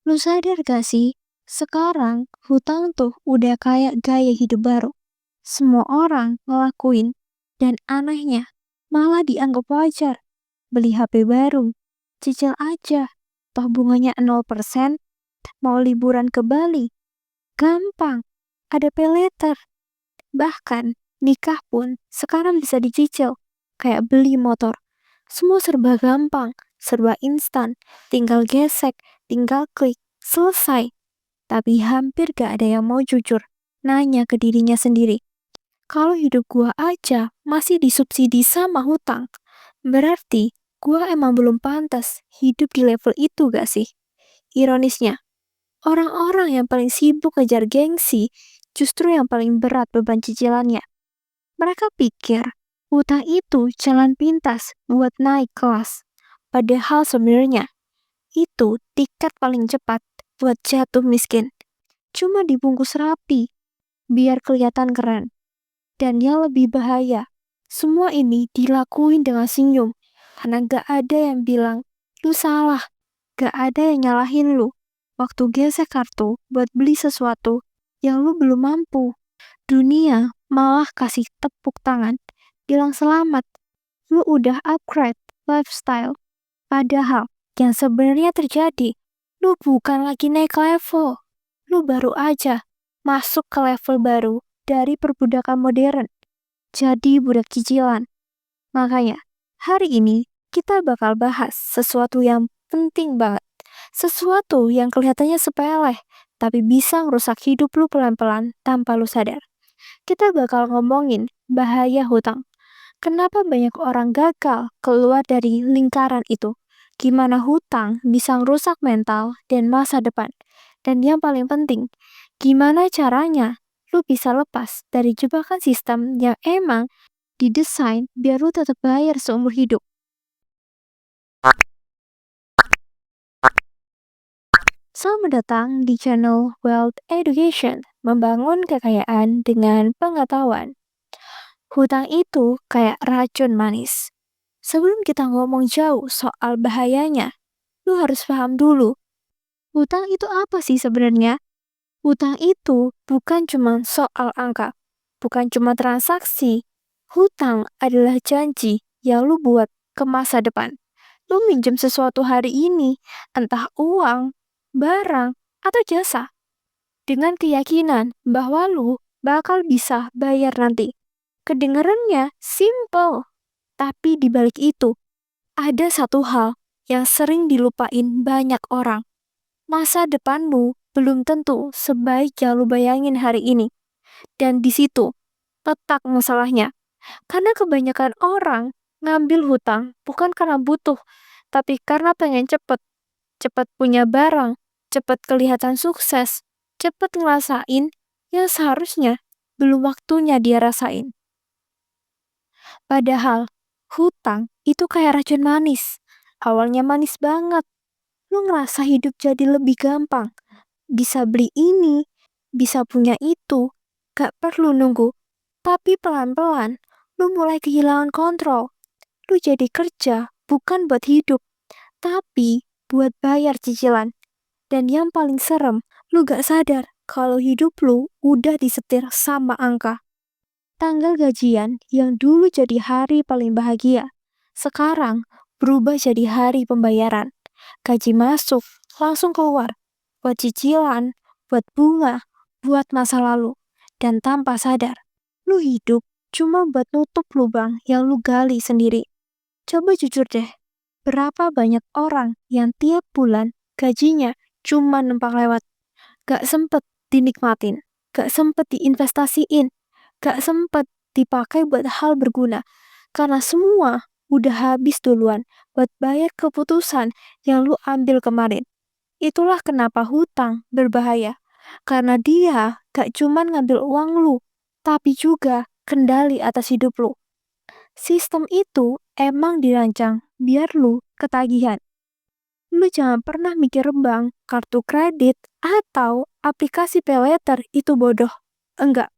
Lu sadar gak sih? Sekarang hutang tuh udah kayak gaya hidup baru. Semua orang ngelakuin dan anehnya malah dianggap wajar. Beli HP baru, cicil aja, toh bunganya 0%, mau liburan ke Bali, gampang, ada pay later. Bahkan nikah pun sekarang bisa dicicil, kayak beli motor. Semua serba gampang, serba instan, tinggal gesek, tinggal klik, selesai. Tapi hampir gak ada yang mau jujur, nanya ke dirinya sendiri. Kalau hidup gua aja masih disubsidi sama hutang, berarti gua emang belum pantas hidup di level itu gak sih? Ironisnya, orang-orang yang paling sibuk ngejar gengsi justru yang paling berat beban cicilannya. Mereka pikir hutang itu jalan pintas buat naik kelas. Padahal sebenarnya itu tiket paling cepat buat jatuh miskin. Cuma dibungkus rapi, biar kelihatan keren. Dan yang lebih bahaya, semua ini dilakuin dengan senyum. Karena gak ada yang bilang, lu salah. Gak ada yang nyalahin lu. Waktu gesek kartu buat beli sesuatu yang lu belum mampu. Dunia malah kasih tepuk tangan. Bilang selamat, lu udah upgrade lifestyle. Padahal yang sebenarnya terjadi, lu bukan lagi naik level. Lu baru aja masuk ke level baru dari perbudakan modern. Jadi budak cicilan. Makanya, hari ini kita bakal bahas sesuatu yang penting banget. Sesuatu yang kelihatannya sepele, tapi bisa ngerusak hidup lu pelan-pelan tanpa lu sadar. Kita bakal ngomongin bahaya hutang. Kenapa banyak orang gagal keluar dari lingkaran itu? Gimana hutang bisa ngerusak mental dan masa depan? Dan yang paling penting, gimana caranya lu bisa lepas dari jebakan sistem yang emang didesain biar lu tetap bayar seumur hidup? Selamat datang di channel Wealth Education, membangun kekayaan dengan pengetahuan. Hutang itu kayak racun manis. Sebelum kita ngomong jauh soal bahayanya, lu harus paham dulu, hutang itu apa sih sebenarnya? Hutang itu bukan cuma soal angka, bukan cuma transaksi. Hutang adalah janji yang lu buat ke masa depan. Lu minjem sesuatu hari ini, entah uang, barang, atau jasa, dengan keyakinan bahwa lu bakal bisa bayar nanti. Kedengarannya simple, tapi di balik itu ada satu hal yang sering dilupain banyak orang. Masa depanmu belum tentu sebaik yang lu bayangin hari ini. Dan di situ letak masalahnya. Karena kebanyakan orang ngambil hutang bukan karena butuh, tapi karena pengen cepet punya barang, cepet kelihatan sukses, cepet ngerasain yang seharusnya belum waktunya dia rasain. Padahal hutang itu kayak racun manis. Awalnya manis banget. Lu ngerasa hidup jadi lebih gampang. Bisa beli ini, bisa punya itu. Gak perlu nunggu. Tapi pelan-pelan, lu mulai kehilangan kontrol. Lu jadi kerja bukan buat hidup, tapi buat bayar cicilan. Dan yang paling serem, lu gak sadar kalau hidup lu udah disetir sama angka. Tanggal gajian yang dulu jadi hari paling bahagia, sekarang berubah jadi hari pembayaran. Gaji masuk, langsung keluar. Buat cicilan, buat bunga, buat masa lalu. Dan tanpa sadar, lu hidup cuma buat nutup lubang yang lu gali sendiri. Coba jujur deh, berapa banyak orang yang tiap bulan gajinya cuma numpang lewat. Gak sempet dinikmatin, gak sempet diinvestasiin, gak sempet dipakai buat hal berguna. Karena semua udah habis duluan buat bayar keputusan yang lu ambil kemarin. Itulah kenapa hutang berbahaya. Karena dia gak cuman ngambil uang lu, tapi juga kendali atas hidup lu. Sistem itu emang dirancang biar lu ketagihan. Lu jangan pernah mikir bank, kartu kredit, atau aplikasi paylater itu bodoh. Enggak.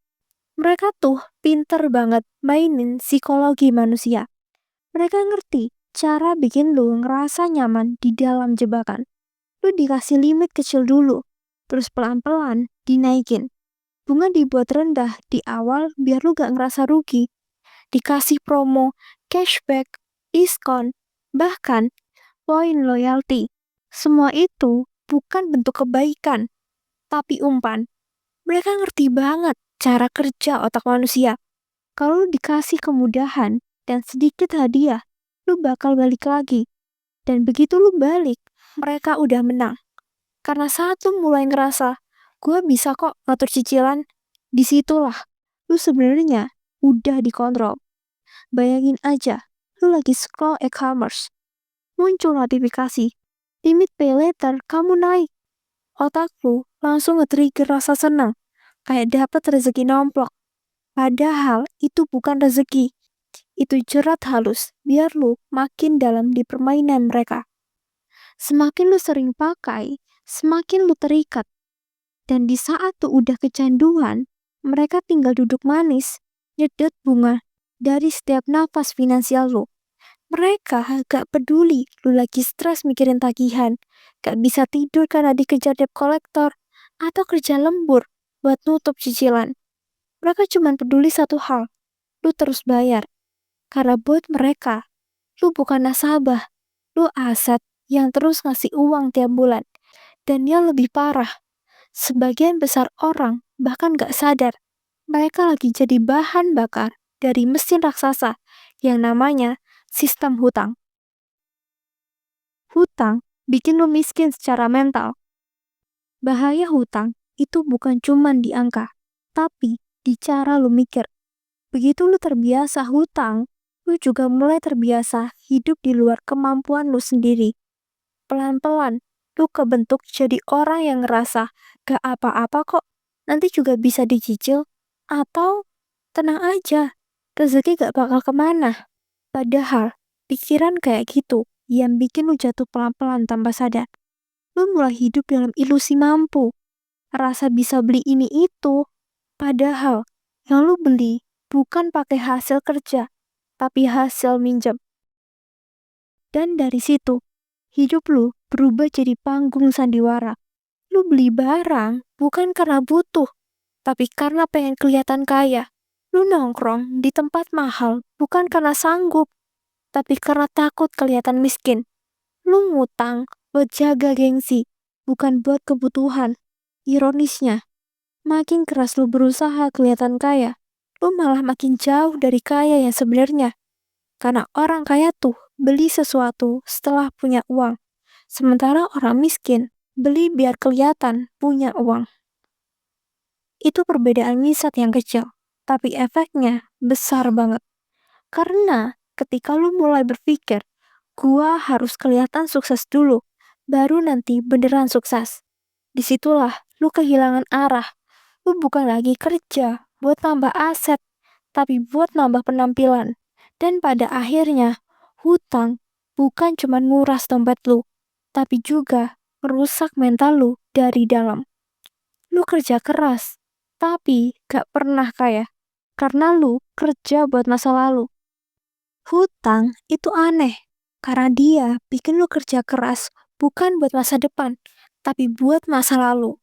Mereka tuh pinter banget mainin psikologi manusia. Mereka ngerti cara bikin lu ngerasa nyaman di dalam jebakan. Lu dikasih limit kecil dulu, terus pelan-pelan dinaikin. Bunga dibuat rendah di awal biar lu gak ngerasa rugi. Dikasih promo, cashback, diskon, bahkan poin loyalty. Semua itu bukan bentuk kebaikan, tapi umpan. Mereka ngerti banget cara kerja otak manusia. Kalau lu dikasih kemudahan dan sedikit hadiah, lu bakal balik lagi. Dan begitu lu balik, mereka udah menang. Karena saat lu mulai ngerasa, gue bisa kok ngatur cicilan, disitulah lu sebenarnya udah dikontrol. Bayangin aja, lu lagi scroll e-commerce, muncul notifikasi, limit pay later kamu naik. Otak lu langsung nge-trigger rasa senang, kayak dapet rezeki nomplok. Padahal itu bukan rezeki, itu jerat halus biar lu makin dalam di permainan mereka. Semakin lu sering pakai, semakin lu terikat. Dan di saat tuh udah kecanduan, mereka tinggal duduk manis, nyedot bunga dari setiap nafas finansial lu. Mereka gak peduli lu lagi stres mikirin tagihan, gak bisa tidur karena dikejar debt collector, atau kerja lembur buat nutup cicilan. Mereka cuma peduli satu hal, lu terus bayar. Karena buat mereka, lu bukan nasabah, lu aset yang terus ngasih uang tiap bulan. Dan yang lebih parah, sebagian besar orang bahkan gak sadar, mereka lagi jadi bahan bakar dari mesin raksasa yang namanya sistem hutang. Hutang bikin lu miskin secara mental. Bahaya hutang itu bukan cuman di angka, tapi di cara lu mikir. Begitu lu terbiasa hutang, lu juga mulai terbiasa hidup di luar kemampuan lu sendiri. Pelan-pelan, lu kebentuk jadi orang yang ngerasa gak apa-apa kok, nanti juga bisa dicicil, atau tenang aja, rezeki gak bakal kemana. Padahal, pikiran kayak gitu yang bikin lu jatuh pelan-pelan tanpa sadar. Lu mulai hidup dalam ilusi mampu, rasa bisa beli ini itu, padahal yang lu beli bukan pakai hasil kerja, tapi hasil minjem. Dan dari situ, hidup lu berubah jadi panggung sandiwara. Lu beli barang bukan karena butuh, tapi karena pengen kelihatan kaya. Lu nongkrong di tempat mahal bukan karena sanggup, tapi karena takut kelihatan miskin. Lu ngutang buat jaga gengsi, bukan buat kebutuhan. Ironisnya, makin keras lu berusaha kelihatan kaya, lu malah makin jauh dari kaya yang sebenarnya. Karena orang kaya tuh beli sesuatu setelah punya uang. Sementara orang miskin beli biar kelihatan punya uang. Itu perbedaan misat yang kecil, tapi efeknya besar banget. Karena ketika lu mulai berpikir, gua harus kelihatan sukses dulu, baru nanti beneran sukses. Disitulah lu kehilangan arah. Lu bukan lagi kerja buat nambah aset, tapi buat nambah penampilan. Dan pada akhirnya, hutang bukan cuma nguras dompet lu, tapi juga merusak mental lu dari dalam. Lu kerja keras, tapi gak pernah kaya, karena lu kerja buat masa lalu. Hutang itu aneh, karena dia bikin lu kerja keras bukan buat masa depan, tapi buat masa lalu.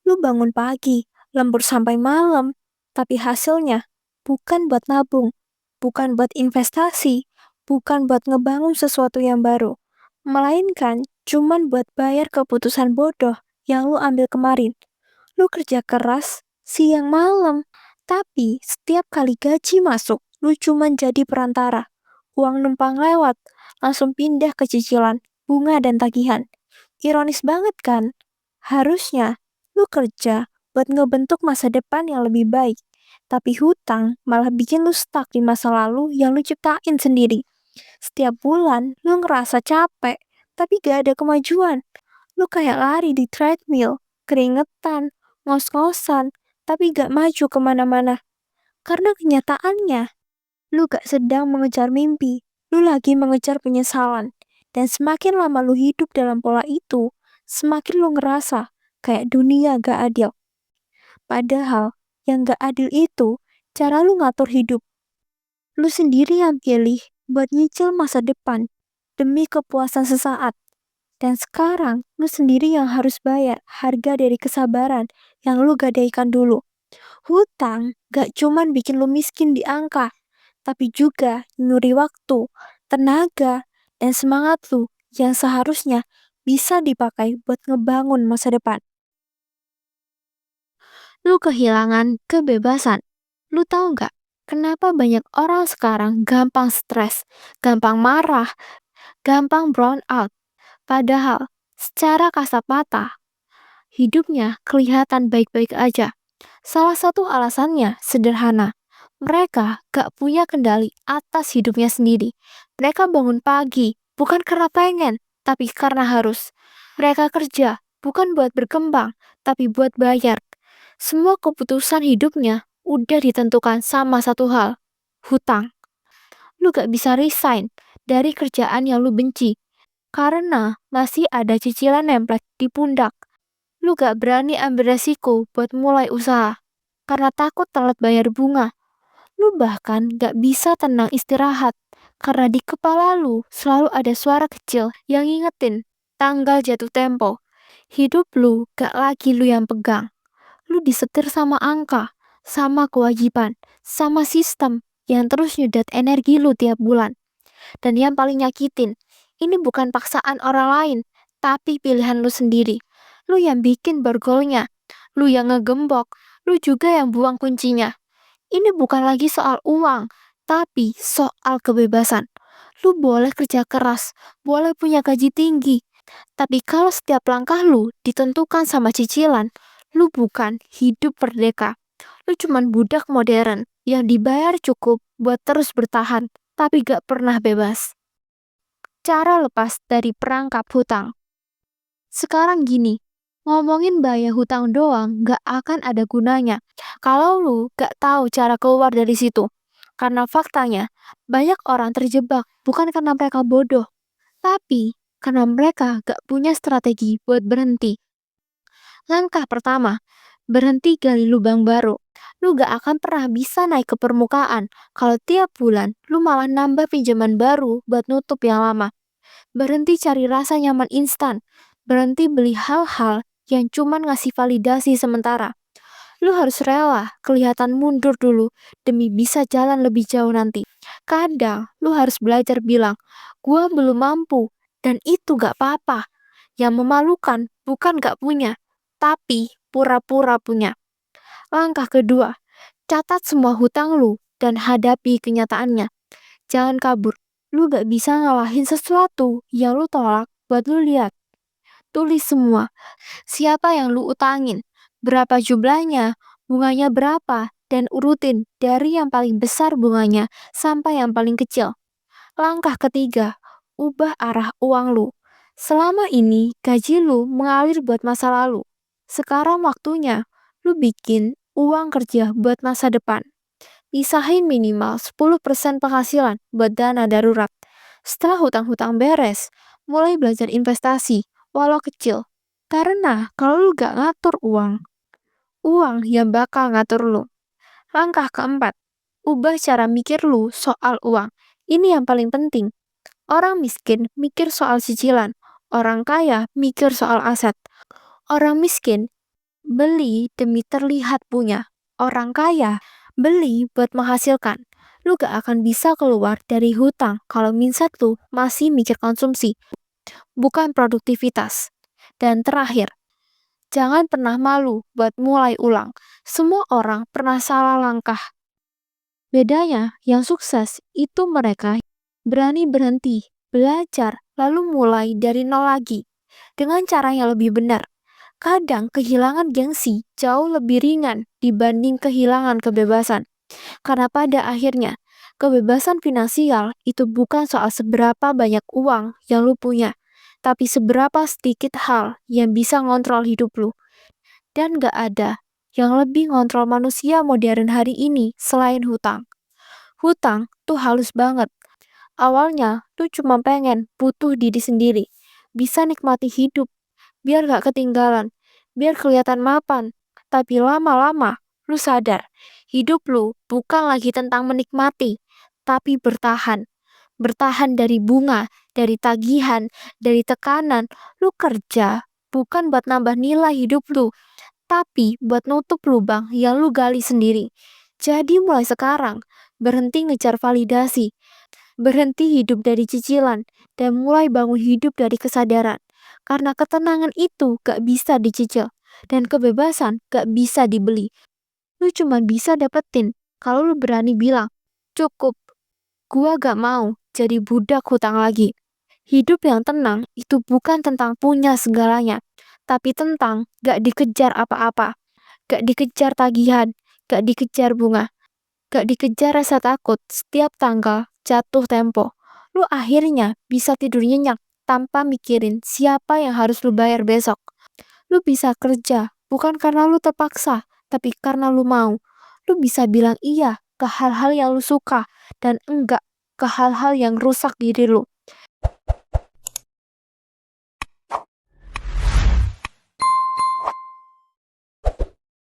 Lu bangun pagi, lembur sampai malam, tapi hasilnya bukan buat nabung, bukan buat investasi, bukan buat ngebangun sesuatu yang baru, melainkan cuman buat bayar keputusan bodoh yang lu ambil kemarin. Lu kerja keras, siang malam, tapi setiap kali gaji masuk, lu cuman jadi perantara. Uang numpang lewat, langsung pindah ke cicilan, bunga dan tagihan. Ironis banget kan? Harusnya lu kerja buat ngebentuk masa depan yang lebih baik. Tapi hutang malah bikin lu stuck di masa lalu yang lu ciptain sendiri. Setiap bulan lu ngerasa capek, tapi gak ada kemajuan. Lu kayak lari di treadmill, keringetan, ngos-ngosan, tapi gak maju kemana-mana. Karena kenyataannya, lu gak sedang mengejar mimpi, lu lagi mengejar penyesalan. Dan semakin lama lu hidup dalam pola itu, semakin lu ngerasa kayak dunia gak adil. Padahal, yang gak adil itu cara lu ngatur hidup. Lu sendiri yang pilih buat nyicil masa depan demi kepuasan sesaat. Dan sekarang lu sendiri yang harus bayar harga dari kesabaran yang lu gadaikan dulu. Hutang gak cuman bikin lu miskin di angka, tapi juga nyuri waktu, tenaga, dan semangat lu yang seharusnya bisa dipakai buat ngebangun masa depan. Lu kehilangan kebebasan. Lu tahu nggak kenapa banyak orang sekarang gampang stres, gampang marah, gampang brown out? Padahal secara kasat mata, hidupnya kelihatan baik-baik aja. Salah satu alasannya sederhana. Mereka gak punya kendali atas hidupnya sendiri. Mereka bangun pagi, bukan karena pengen, tapi karena harus. Mereka kerja, bukan buat berkembang, tapi buat bayar. Semua keputusan hidupnya udah ditentukan sama satu hal, hutang. Lu gak bisa resign dari kerjaan yang lu benci, karena masih ada cicilan nempel di pundak. Lu gak berani ambil resiko buat mulai usaha, karena takut telat bayar bunga. Lu bahkan gak bisa tenang istirahat, karena di kepala lu selalu ada suara kecil yang ngingetin tanggal jatuh tempo. Hidup lu gak lagi lu yang pegang. Lu disetir sama angka, sama kewajiban, sama sistem yang terus nyedot energi lu tiap bulan. Dan yang paling nyakitin, ini bukan paksaan orang lain, tapi pilihan lu sendiri. Lu yang bikin borgolnya, lu yang ngegembok, lu juga yang buang kuncinya. Ini bukan lagi soal uang, tapi soal kebebasan. Lu boleh kerja keras, boleh punya gaji tinggi, tapi kalau setiap langkah lu ditentukan sama cicilan, lu bukan hidup merdeka. Lu cuman budak modern yang dibayar cukup buat terus bertahan, tapi gak pernah bebas. Cara lepas dari perangkap hutang. Sekarang gini, ngomongin bayar hutang doang gak akan ada gunanya kalau lu gak tahu cara keluar dari situ. Karena faktanya, banyak orang terjebak bukan karena mereka bodoh, tapi karena mereka gak punya strategi buat berhenti. Langkah pertama, berhenti gali lubang baru. Lu gak akan pernah bisa naik ke permukaan kalau tiap bulan lu malah nambah pinjaman baru buat nutup yang lama. Berhenti cari rasa nyaman instan. Berhenti beli hal-hal yang cuman ngasih validasi sementara. Lu harus rela kelihatan mundur dulu demi bisa jalan lebih jauh nanti. Kadang lu harus belajar bilang, gua belum mampu, dan itu gak apa-apa. Yang memalukan bukan gak punya, tapi pura-pura punya. Langkah kedua, catat semua hutang lu dan hadapi kenyataannya. Jangan kabur. Lu gak bisa ngalahin sesuatu yang lu tolak buat lu lihat. Tulis semua. Siapa yang lu utangin? Berapa jumlahnya? Bunganya berapa? Dan urutin dari yang paling besar bunganya sampai yang paling kecil. Langkah ketiga, ubah arah uang lu. Selama ini gaji lu mengalir buat masa lalu. Sekarang waktunya lu bikin uang kerja buat masa depan. Pisahin minimal 10% penghasilan buat dana darurat. Setelah hutang-hutang beres, mulai belajar investasi, walau kecil. Karena kalau lu gak ngatur uang yang bakal ngatur lu. Langkah keempat, ubah cara mikir lu soal uang. Ini yang paling penting. Orang miskin mikir soal cicilan. Orang kaya mikir soal aset. Orang miskin beli demi terlihat punya. Orang kaya beli buat menghasilkan. Lu gak akan bisa keluar dari hutang kalau mindset lu masih mikir konsumsi, bukan produktivitas. Dan terakhir, jangan pernah malu buat mulai ulang. Semua orang pernah salah langkah. Bedanya, yang sukses itu mereka berani berhenti, belajar, lalu mulai dari nol lagi. Dengan cara yang lebih benar. Kadang kehilangan gengsi jauh lebih ringan dibanding kehilangan kebebasan. Karena pada akhirnya, kebebasan finansial itu bukan soal seberapa banyak uang yang lu punya, tapi seberapa sedikit hal yang bisa ngontrol hidup lu. Dan gak ada yang lebih ngontrol manusia modern hari ini selain hutang. Hutang tuh halus banget. Awalnya tuh cuma pengen butuh diri sendiri, bisa nikmati hidup, biar gak ketinggalan, biar kelihatan mapan. Tapi lama-lama, lu sadar, hidup lu bukan lagi tentang menikmati, tapi bertahan. Bertahan dari bunga dari tagihan, dari tekanan. Lu kerja bukan buat nambah nilai hidup lu, tapi buat nutup lubang yang lu gali sendiri. Jadi mulai sekarang, berhenti ngejar validasi, berhenti hidup dari cicilan, dan mulai bangun hidup dari kesadaran. Karena ketenangan itu gak bisa dicicil, dan kebebasan gak bisa dibeli. Lu cuma bisa dapetin kalau lu berani bilang, cukup, gua gak mau jadi budak hutang lagi. Hidup yang tenang itu bukan tentang punya segalanya, tapi tentang gak dikejar apa-apa, gak dikejar tagihan, gak dikejar bunga, gak dikejar rasa takut setiap tanggal jatuh tempo. Lu akhirnya bisa tidur nyenyak tanpa mikirin siapa yang harus lu bayar besok. Lu bisa kerja bukan karena lu terpaksa, tapi karena lu mau. Lu bisa bilang iya ke hal-hal yang lu suka dan enggak ke hal-hal yang rusak diri lu.